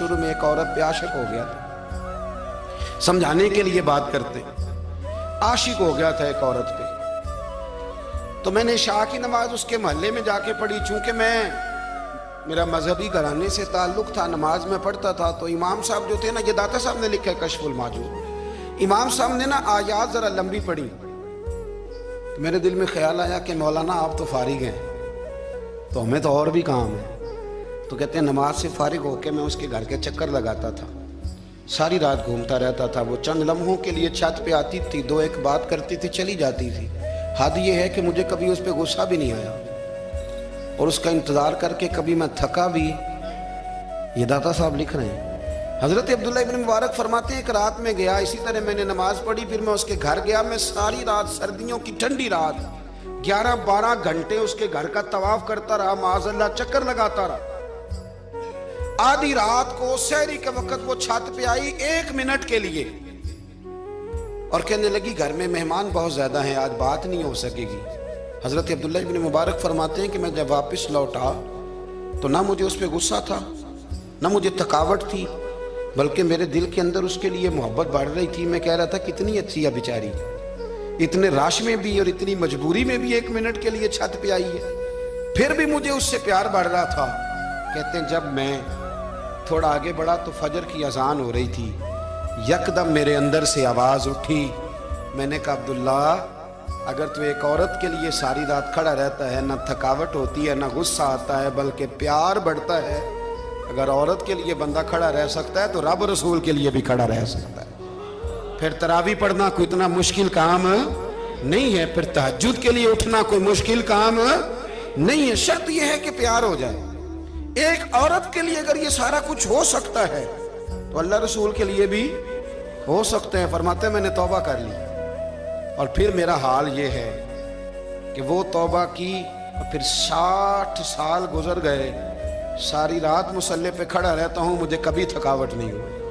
شروع میں ایک عورت پہ عاشق ہو گیا تھا، سمجھانے کے لیے بات کرتے، عاشق ہو گیا تھا ایک عورت پہ. تو میں نے عشاء کی نماز اس کے محلے میں جا کے پڑھی. چونکہ میرا مذہبی گھرانے سے تعلق تھا، نماز میں پڑھتا تھا، تو امام صاحب جو تھے نا، یہ داتا صاحب نے لکھا ہے کشف المحجوب، امام صاحب نے نا آیات ذرا لمبی پڑھی. تو میرے دل میں خیال آیا کہ مولانا آپ تو فارغ ہیں، تو ہمیں تو اور بھی کام ہے. تو کہتے ہیں نماز سے فارغ ہو کے میں اس کے گھر کے چکر لگاتا تھا، ساری رات گھومتا رہتا تھا. وہ چند لمحوں کے لیے چھت پہ آتی تھی، دو ایک بات کرتی تھی، چلی جاتی تھی. حد یہ ہے کہ مجھے کبھی اس پہ غصہ بھی نہیں آیا، اور اس کا انتظار کر کے کبھی میں تھکا بھی. یہ داتا صاحب لکھ رہے ہیں. حضرت عبداللہ ابن مبارک فرماتے ہیں ایک رات میں گیا، اسی طرح میں نے نماز پڑھی، پھر میں اس کے گھر گیا. میں ساری رات، سردیوں کی ٹھنڈی رات، 11-12 گھنٹے اس کے گھر کا طواف کرتا رہا، معاذ اللہ چکر لگاتا رہا. آدھی رات کو سحری کے وقت وہ چھت پہ آئی 1 منٹ کے لیے، اور کہنے لگی گھر میں مہمان بہت زیادہ ہیں، آج بات نہیں ہو سکے گی. حضرت عبداللہ ابن مبارک فرماتے ہیں کہ میں جب واپس لوٹا تو نہ مجھے اس پہ غصہ تھا، نہ مجھے تھکاوٹ تھی، بلکہ میرے دل کے اندر اس کے لیے محبت بڑھ رہی تھی. میں کہہ رہا تھا کتنی اچھی ہے بیچاری، اتنے راش میں بھی اور اتنی مجبوری میں بھی 1 منٹ کے لیے چھت پہ آئی ہے، پھر بھی مجھے اس سے پیار بڑھ رہا تھا. کہتے ہیں جب میں تھوڑا آگے بڑھا تو فجر کی اذان ہو رہی تھی. یکدم میرے اندر سے آواز اٹھی. میں نے کہا عبداللہ، اگر تو ایک عورت کے لیے ساری رات کھڑا رہتا ہے، نہ تھکاوٹ ہوتی ہے، نہ غصہ آتا ہے، بلکہ پیار بڑھتا ہے، اگر عورت کے لیے بندہ کھڑا رہ سکتا ہے تو رب رسول کے لیے بھی کھڑا رہ سکتا ہے. پھر تراویح پڑھنا کوئی اتنا مشکل کام نہیں ہے، پھر تہجد کے لیے اٹھنا کوئی مشکل کام نہیں ہے. شرط یہ ہے کہ پیار ہو جائے. ایک عورت کے لیے اگر یہ سارا کچھ ہو سکتا ہے تو اللہ رسول کے لیے بھی ہو سکتے ہیں. فرماتے ہیں میں نے توبہ کر لی، اور پھر میرا حال یہ ہے کہ وہ توبہ کی، اور پھر 60 سال گزر گئے، ساری رات مصلی پہ کھڑا رہتا ہوں، مجھے کبھی تھکاوٹ نہیں ہوئی.